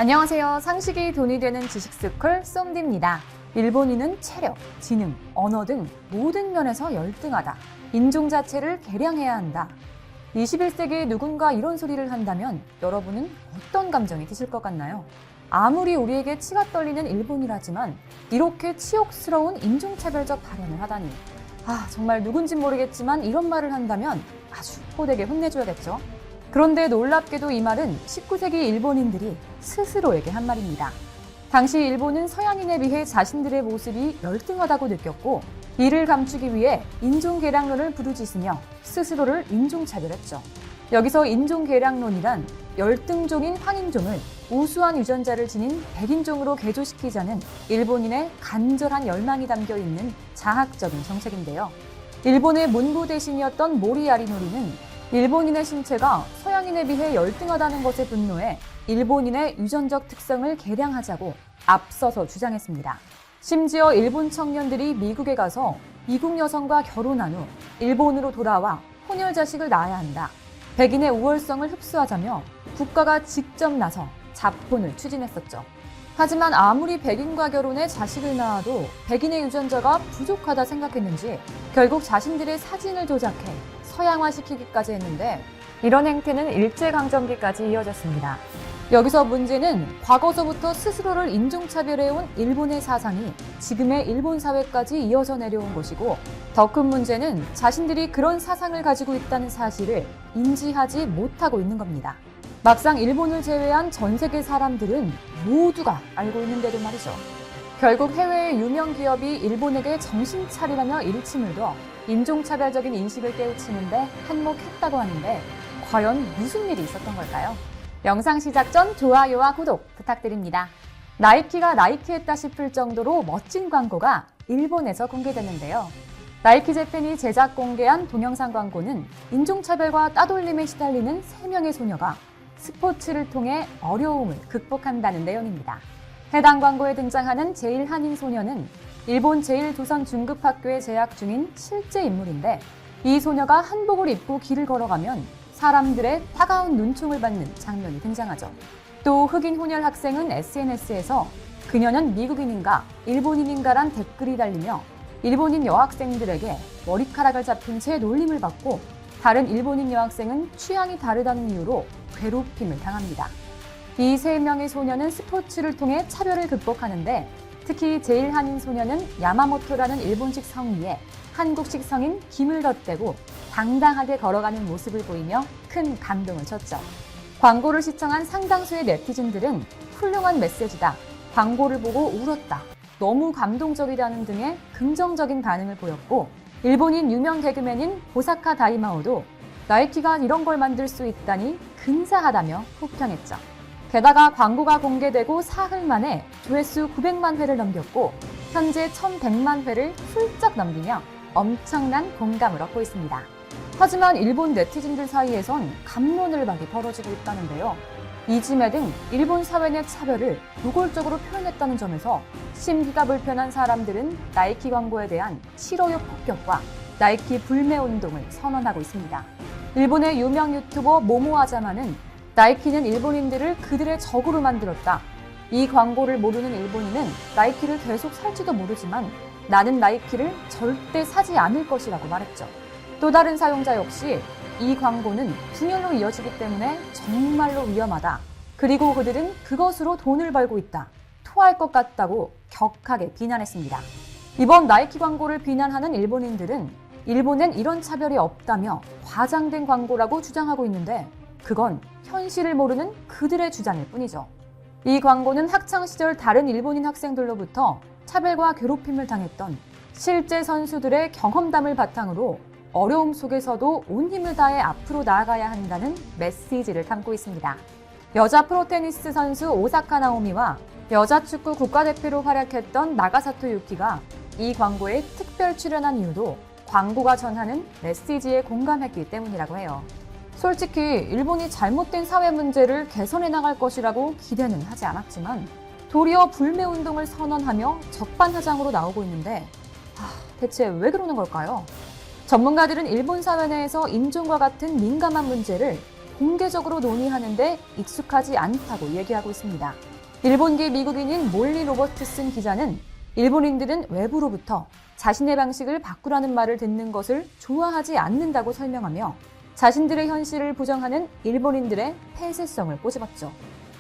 안녕하세요. 상식이 돈이 되는 지식스쿨 쏨디입니다. 일본인은 체력, 지능, 언어 등 모든 면에서 열등하다. 인종 자체를 개량해야 한다. 21세기에 누군가 이런 소리를 한다면 여러분은 어떤 감정이 드실 것 같나요? 아무리 우리에게 치가 떨리는 일본이라지만 이렇게 치욕스러운 인종차별적 발언을 하다니. 정말 누군진 모르겠지만 이런 말을 한다면 아주 호되게 혼내줘야겠죠. 그런데 놀랍게도 이 말은 19세기 일본인들이 스스로에게 한 말입니다. 당시 일본은 서양인에 비해 자신들의 모습이 열등하다고 느꼈고 이를 감추기 위해 인종개량론을 부르짖으며 스스로를 인종차별했죠. 여기서 인종개량론이란 열등종인 황인종을 우수한 유전자를 지닌 백인종으로 개조시키자는 일본인의 간절한 열망이 담겨 있는 자학적인 정책인데요. 일본의 문부 대신이었던 모리아리노리는 일본인의 신체가 서양인에 비해 열등하다는 것에 분노해 일본인의 유전적 특성을 개량하자고 앞서서 주장했습니다. 심지어 일본 청년들이 미국에 가서 미국 여성과 결혼한 후 일본으로 돌아와 혼혈 자식을 낳아야 한다. 백인의 우월성을 흡수하자며 국가가 직접 나서 자폰을 추진했었죠. 하지만 아무리 백인과 결혼해 자식을 낳아도 백인의 유전자가 부족하다 생각했는지 결국 자신들의 사진을 조작해 서양화시키기까지 했는데 이런 행태는 일제강점기까지 이어졌습니다. 여기서 문제는 과거서부터 스스로를 인종차별해온 일본의 사상이 지금의 일본 사회까지 이어져 내려온 것이고 더 큰 문제는 자신들이 그런 사상을 가지고 있다는 사실을 인지하지 못하고 있는 겁니다. 막상 일본을 제외한 전 세계 사람들은 모두가 알고 있는데도 말이죠. 결국 해외의 유명 기업이 일본에게 정신 차리라며 일침을 둬 인종차별적인 인식을 깨우치는데 한몫했다고 하는데 과연 무슨 일이 있었던 걸까요? 영상 시작 전 좋아요와 구독 부탁드립니다. 나이키가 나이키했다 싶을 정도로 멋진 광고가 일본에서 공개됐는데요. 나이키 재팬이 제작 공개한 동영상 광고는 인종차별과 따돌림에 시달리는 3명의 소녀가 스포츠를 통해 어려움을 극복한다는 내용입니다. 해당 광고에 등장하는 제1한인 소녀는 일본 제1조선중급학교에 재학 중인 실제 인물인데 이 소녀가 한복을 입고 길을 걸어가면 사람들의 따가운 눈총을 받는 장면이 등장하죠. 또 흑인 혼혈 학생은 SNS에서 그녀는 미국인인가 일본인인가란 댓글이 달리며 일본인 여학생들에게 머리카락을 잡힌 채 놀림을 받고 다른 일본인 여학생은 취향이 다르다는 이유로 괴롭힘을 당합니다. 이 3명의 소녀는 스포츠를 통해 차별을 극복하는데 특히 제1한인 소녀는 야마모토라는 일본식 성위에 한국식 성인 김을 덧대고 당당하게 걸어가는 모습을 보이며 큰 감동을 줬죠. 광고를 시청한 상당수의 네티즌들은 훌륭한 메시지다, 광고를 보고 울었다, 너무 감동적이다는 등의 긍정적인 반응을 보였고 일본인 유명 개그맨인 보사카 다이마오도 나이키가 이런 걸 만들 수 있다니 근사하다며 호평했죠. 게다가 광고가 공개되고 사흘 만에 조회수 900만 회를 넘겼고 현재 1100만 회를 훌쩍 넘기며 엄청난 공감을 얻고 있습니다. 하지만 일본 네티즌들 사이에선 갑론을박이 벌어지고 있다는데요. 이지메 등 일본 사회 내 차별을 노골적으로 표현했다는 점에서 심기가 불편한 사람들은 나이키 광고에 대한 싫어요 폭격과 나이키 불매 운동을 선언하고 있습니다. 일본의 유명 유튜버 모모아자마는 나이키는 일본인들을 그들의 적으로 만들었다. 이 광고를 모르는 일본인은 나이키를 계속 살지도 모르지만 나는 나이키를 절대 사지 않을 것이라고 말했죠. 또 다른 사용자 역시 이 광고는 분열로 이어지기 때문에 정말로 위험하다. 그리고 그들은 그것으로 돈을 벌고 있다. 토할 것 같다고 격하게 비난했습니다. 이번 나이키 광고를 비난하는 일본인들은 일본엔 이런 차별이 없다며 과장된 광고라고 주장하고 있는데 그건 현실을 모르는 그들의 주장일 뿐이죠. 이 광고는 학창시절 다른 일본인 학생들로부터 차별과 괴롭힘을 당했던 실제 선수들의 경험담을 바탕으로 어려움 속에서도 온 힘을 다해 앞으로 나아가야 한다는 메시지를 담고 있습니다. 여자 프로테니스 선수 오사카 나오미와 여자 축구 국가대표로 활약했던 나가사토 유키가 이 광고에 특별 출연한 이유도 광고가 전하는 메시지에 공감했기 때문이라고 해요. 솔직히 일본이 잘못된 사회 문제를 개선해 나갈 것이라고 기대는 하지 않았지만 도리어 불매운동을 선언하며 적반하장으로 나오고 있는데 대체 왜 그러는 걸까요? 전문가들은 일본 사회 내에서 인종과 같은 민감한 문제를 공개적으로 논의하는데 익숙하지 않다고 얘기하고 있습니다. 일본계 미국인인 몰리 로버트슨 기자는 일본인들은 외부로부터 자신의 방식을 바꾸라는 말을 듣는 것을 좋아하지 않는다고 설명하며 자신들의 현실을 부정하는 일본인들의 폐쇄성을 꼬집었죠.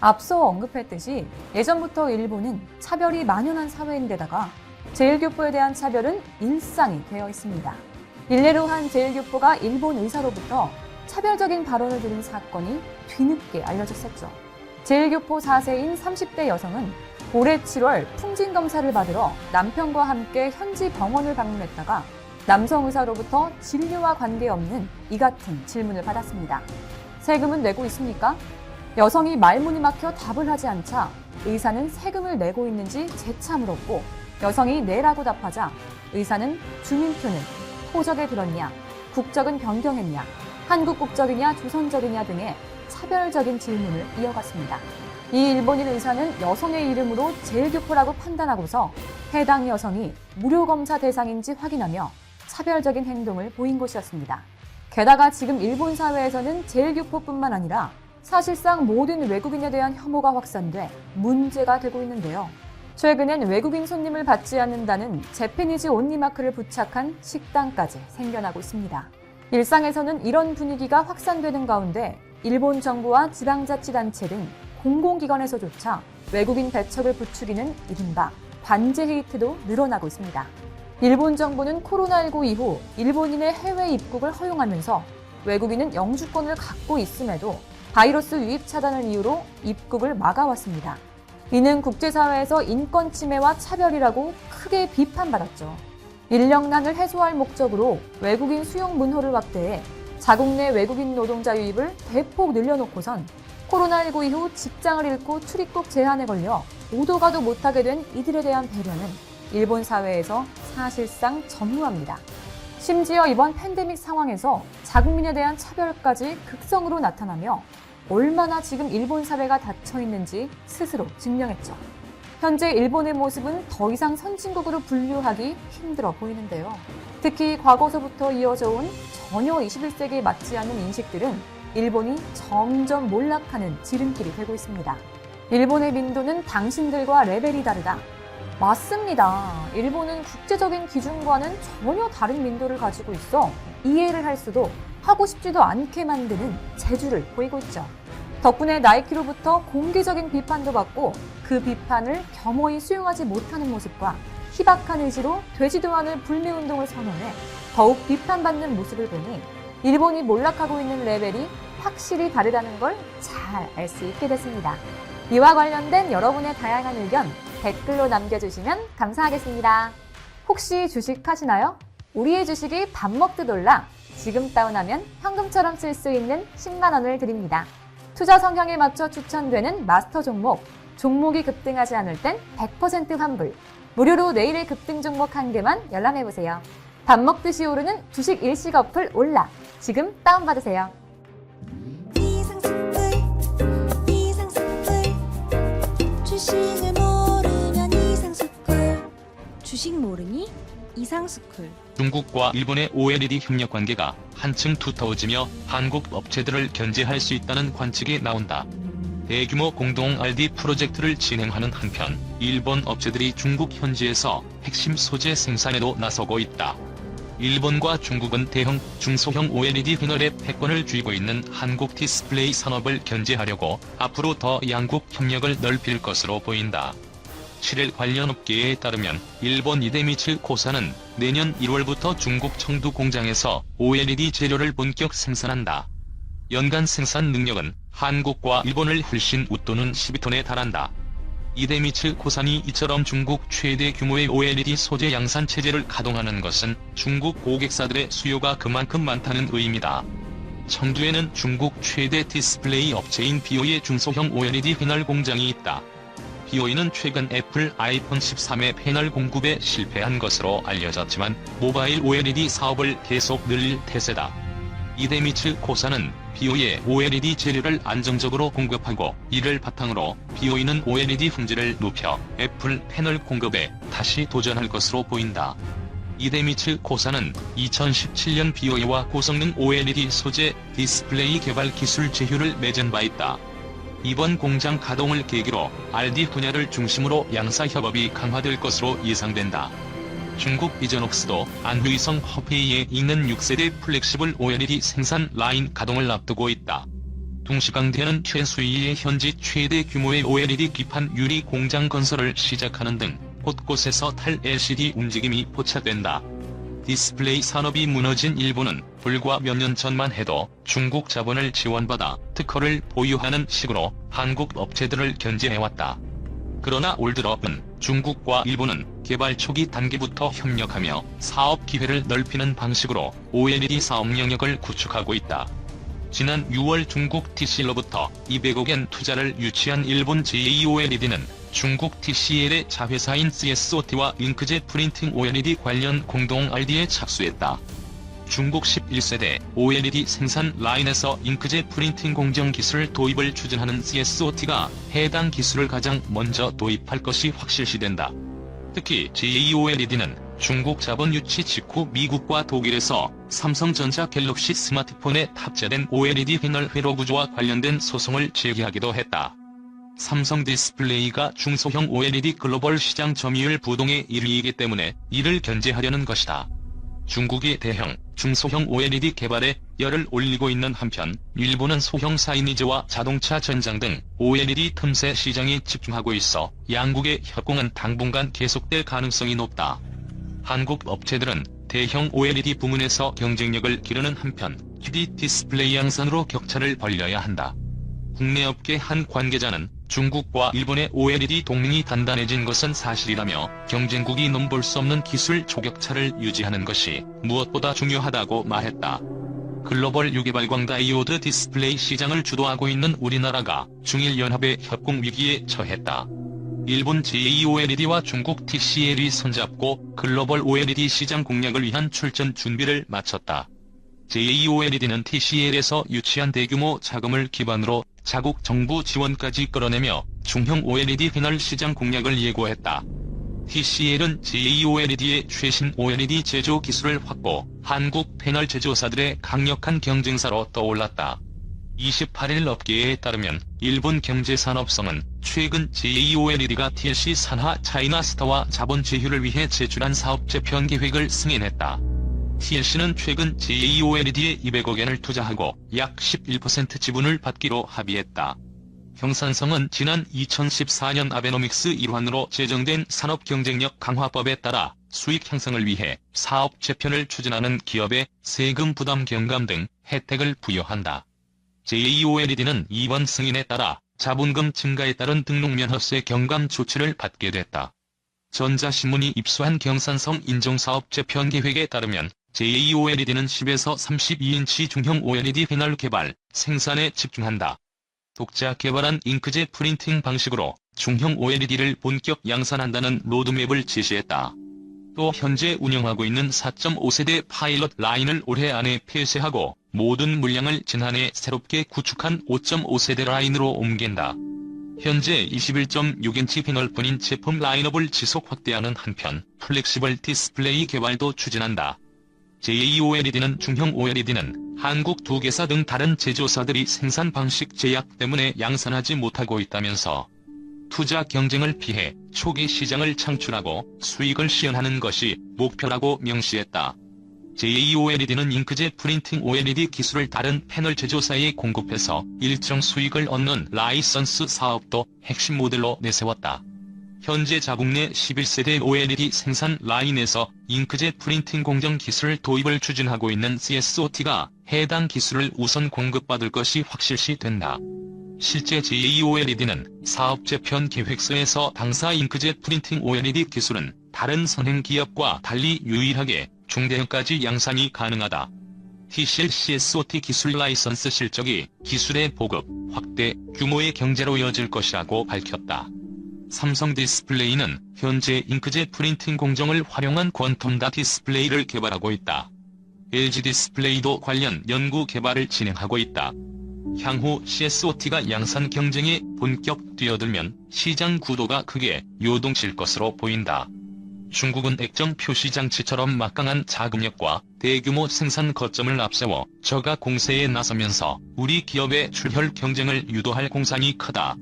앞서 언급했듯이 예전부터 일본은 차별이 만연한 사회인데다가 제일교포에 대한 차별은 일상이 되어 있습니다. 일례로 한 제일교포가 일본 의사로부터 차별적인 발언을 들은 사건이 뒤늦게 알려졌었죠. 제일교포 4세인 30대 여성은 올해 7월 풍진검사를 받으러 남편과 함께 현지 병원을 방문했다가 남성 의사로부터 진료와 관계없는 이 같은 질문을 받았습니다. 세금은 내고 있습니까? 여성이 말문이 막혀 답을 하지 않자 의사는 세금을 내고 있는지 재차 물었고 여성이 네라고 답하자 의사는 주민표는 호적에 들었냐, 국적은 변경했냐, 한국 국적이냐 조선적이냐 등의 차별적인 질문을 이어갔습니다. 이 일본인 의사는 여성의 이름으로 제일교포라고 판단하고서 해당 여성이 무료검사 대상인지 확인하며 차별적인 행동을 보인 것이었습니다. 게다가 지금 일본 사회에서는 제일교포뿐만 아니라 사실상 모든 외국인에 대한 혐오가 확산돼 문제가 되고 있는데요. 최근엔 외국인 손님을 받지 않는다는 재패니즈 온리 마크를 부착한 식당까지 생겨나고 있습니다. 일상에서는 이런 분위기가 확산되는 가운데 일본 정부와 지방자치단체 등 공공기관에서조차 외국인 배척을 부추기는 이른바 관제 헤이트도 늘어나고 있습니다. 일본 정부는 코로나19 이후 일본인의 해외 입국을 허용하면서 외국인은 영주권을 갖고 있음에도 바이러스 유입 차단을 이유로 입국을 막아왔습니다. 이는 국제사회에서 인권 침해와 차별이라고 크게 비판받았죠. 인력난을 해소할 목적으로 외국인 수용 문호를 확대해 자국 내 외국인 노동자 유입을 대폭 늘려놓고선 코로나19 이후 직장을 잃고 출입국 제한에 걸려 오도 가도 못하게 된 이들에 대한 배려는 일본 사회에서 사실상 전무합니다. 심지어 이번 팬데믹 상황에서 자국민에 대한 차별까지 극성으로 나타나며 얼마나 지금 일본 사회가 닫혀 있는지 스스로 증명했죠. 현재 일본의 모습은 더 이상 선진국으로 분류하기 힘들어 보이는데요. 특히 과거서부터 이어져 온 전혀 21세기에 맞지 않는 인식들은 일본이 점점 몰락하는 지름길이 되고 있습니다. 일본의 민도는 당신들과 레벨이 다르다. 맞습니다. 일본은 국제적인 기준과는 전혀 다른 민도를 가지고 있어 이해를 할 수도 하고 싶지도 않게 만드는 재주를 보이고 있죠. 덕분에 나이키로부터 공개적인 비판도 받고 그 비판을 겸허히 수용하지 못하는 모습과 희박한 의지로 되지도 않을 불매운동을 선언해 더욱 비판받는 모습을 보니 일본이 몰락하고 있는 레벨이 확실히 다르다는 걸 잘 알 수 있게 됐습니다. 이와 관련된 여러분의 다양한 의견 댓글로 남겨주시면 감사하겠습니다. 혹시 주식 하시나요? 우리의 주식이 밥 먹듯 올라 지금 다운하면 현금처럼 쓸 수 있는 10만 원을 드립니다. 투자 성향에 맞춰 추천되는 마스터 종목, 종목이 급등하지 않을 땐 100% 환불, 무료로 내일의 급등 종목 1개만 열람해보세요. 밥 먹듯이 오르는 주식 일시 어플 올라, 지금 다운받으세요. 주식을 모르면 이상스쿨. 주식 모르니 이상스쿨. 중국과 일본의 OLED 협력 관계가 한층 두터워지며 한국 업체들을 견제할 수 있다는 관측이 나온다. 대규모 공동 R&D 프로젝트를 진행하는 한편 일본 업체들이 중국 현지에서 핵심 소재 생산에도 나서고 있다. 일본과 중국은 대형, 중소형 OLED 패널의 패권을 쥐고 있는 한국 디스플레이 산업을 견제하려고 앞으로 더 양국 협력을 넓힐 것으로 보인다. 7일 관련 업계에 따르면 일본 이데미츠 코사는 내년 1월부터 중국 청두 공장에서 OLED 재료를 본격 생산한다. 연간 생산 능력은 한국과 일본을 훨씬 웃도는 12톤에 달한다. 이데미츠 코산이 이처럼 중국 최대 규모의 OLED 소재 양산 체제를 가동하는 것은 중국 고객사들의 수요가 그만큼 많다는 의미다. 청두에는 중국 최대 디스플레이 업체인 비오의 중소형 OLED 패널 공장이 있다. 비오이는 최근 애플 아이폰 13의 패널 공급에 실패한 것으로 알려졌지만 모바일 OLED 사업을 계속 늘릴 태세다. 이데미츠 코사는 비오의 OLED 재료를 안정적으로 공급하고 이를 바탕으로 비오이는 OLED 품질을 높여 애플 패널 공급에 다시 도전할 것으로 보인다. 이데미츠 코사는 2017년 비오이와 고성능 OLED 소재 디스플레이 개발 기술 제휴를 맺은 바 있다. 이번 공장 가동을 계기로 RD 분야를 중심으로 양사 협업이 강화될 것으로 예상된다. 중국 비전옥스도 안휘성 허페이에 있는 6세대 플렉시블 OLED 생산 라인 가동을 앞두고 있다. 동시강대는 최수위의 현지 최대 규모의 OLED 기판 유리 공장 건설을 시작하는 등 곳곳에서 탈-LCD 움직임이 포착된다. 디스플레이 산업이 무너진 일본은 불과 몇 년 전만 해도 중국 자본을 지원받아 특허를 보유하는 식으로 한국 업체들을 견제해왔다. 그러나 올 들어은 중국과 일본은 개발 초기 단계부터 협력하며 사업 기회를 넓히는 방식으로 OLED 사업 영역을 구축하고 있다. 지난 6월 중국 TCL로부터 200억엔 투자를 유치한 일본 JEOLED는 중국 TCL의 자회사인 CSOT와 잉크젯 프린팅 OLED 관련 공동 RD에 착수했다. 중국 11세대 OLED 생산 라인에서 잉크젯 프린팅 공정 기술 도입을 추진하는 CSOT가 해당 기술을 가장 먼저 도입할 것이 확실시된다. 특히 JEOLED는 중국 자본 유치 직후 미국과 독일에서 삼성전자 갤럭시 스마트폰에 탑재된 OLED 패널 회로 구조와 관련된 소송을 제기하기도 했다. 삼성 디스플레이가 중소형 OLED 글로벌 시장 점유율 부동의 1위이기 때문에 이를 견제하려는 것이다. 중국이 대형, 중소형 OLED 개발에 열을 올리고 있는 한편 일본은 소형 사이니즈와 자동차 전장 등 OLED 틈새 시장에 집중하고 있어 양국의 협공은 당분간 계속될 가능성이 높다. 한국 업체들은 대형 OLED 부문에서 경쟁력을 기르는 한편 HD 디스플레이 양산으로 격차를 벌려야 한다. 국내 업계 한 관계자는 중국과 일본의 OLED 동맹이 단단해진 것은 사실이라며 경쟁국이 넘볼 수 없는 기술 초격차를 유지하는 것이 무엇보다 중요하다고 말했다. 글로벌 유개발광 다이오드 디스플레이 시장을 주도하고 있는 우리나라가 중일 연합의 협공 위기에 처했다. 일본 JEOLED와 중국 TCL이 손잡고 글로벌 OLED 시장 공략을 위한 출전 준비를 마쳤다. JEOLED는 TCL에서 유치한 대규모 자금을 기반으로 자국 정부 지원까지 끌어내며 중형 OLED 패널 시장 공략을 예고했다. TCL은 JEOLED의 최신 OLED 제조 기술을 확보, 한국 패널 제조사들의 강력한 경쟁사로 떠올랐다. 28일 업계에 따르면 일본 경제산업성은 최근 JEOLED가 TLC 산하 차이나스타와 자본 제휴를 위해 제출한 사업 재편 계획을 승인했다. TLC는 최근 JEOLED에 200억엔을 투자하고 약 11% 지분을 받기로 합의했다. 형산성은 지난 2014년 아베노믹스 일환으로 제정된 산업경쟁력 강화법에 따라 수익 향상을 위해 사업 재편을 추진하는 기업에 세금 부담 경감 등 혜택을 부여한다. JEOLED는 이번 승인에 따라 자본금 증가에 따른 등록면허세 경감 조치를 받게 됐다. 전자신문이 입수한 경산성 인정사업 재편 계획에 따르면 JEOLED는 10에서 32인치 중형 OLED 패널 개발, 생산에 집중한다. 독자 개발한 잉크젯 프린팅 방식으로 중형 OLED를 본격 양산한다는 로드맵을 제시했다. 또 현재 운영하고 있는 4.5세대 파일럿 라인을 올해 안에 폐쇄하고 모든 물량을 지난해 새롭게 구축한 5.5세대 라인으로 옮긴다. 현재 21.6인치 패널뿐인 제품 라인업을 지속 확대하는 한편 플렉시블 디스플레이 개발도 추진한다. JEOLED는 중형 OLED는 한국 두 개사 등 다른 제조사들이 생산 방식 제약 때문에 양산하지 못하고 있다면서 투자 경쟁을 피해 초기 시장을 창출하고 수익을 시현하는 것이 목표라고 명시했다. JEOLED는 잉크젯 프린팅 OLED 기술을 다른 패널 제조사에 공급해서 일정 수익을 얻는 라이선스 사업도 핵심 모델로 내세웠다. 현재 자국 내 11세대 OLED 생산 라인에서 잉크젯 프린팅 공정 기술 도입을 추진하고 있는 CSOT가 해당 기술을 우선 공급받을 것이 확실시된다. 실제 JEOLED는 사업 재편 계획서에서 당사 잉크젯 프린팅 OLED 기술은 다른 선행 기업과 달리 유일하게 중대형까지 양산이 가능하다. TCL CSOT 기술 라이선스 실적이 기술의 보급, 확대, 규모의 경제로 이어질 것이라고 밝혔다. 삼성 디스플레이는 현재 잉크젯 프린팅 공정을 활용한 퀀텀 디스플레이를 개발하고 있다. LG 디스플레이도 관련 연구 개발을 진행하고 있다. 향후 CSOT가 양산 경쟁에 본격 뛰어들면 시장 구도가 크게 요동칠 것으로 보인다. 중국은 액정 표시 장치처럼 막강한 자금력과 대규모 생산 거점을 앞세워 저가 공세에 나서면서 우리 기업의 출혈 경쟁을 유도할 공산이 크다.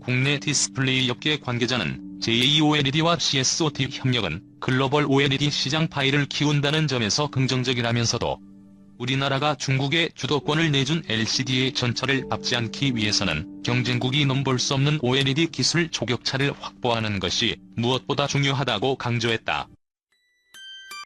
국내 디스플레이 업계 관계자는 JEOLED와 CSOT 협력은 글로벌 OLED 시장 파이를 키운다는 점에서 긍정적이라면서도 우리나라가 중국에 주도권을 내준 LCD의 전철을 밟지 않기 위해서는 경쟁국이 넘볼 수 없는 OLED 기술 초격차를 확보하는 것이 무엇보다 중요하다고 강조했다.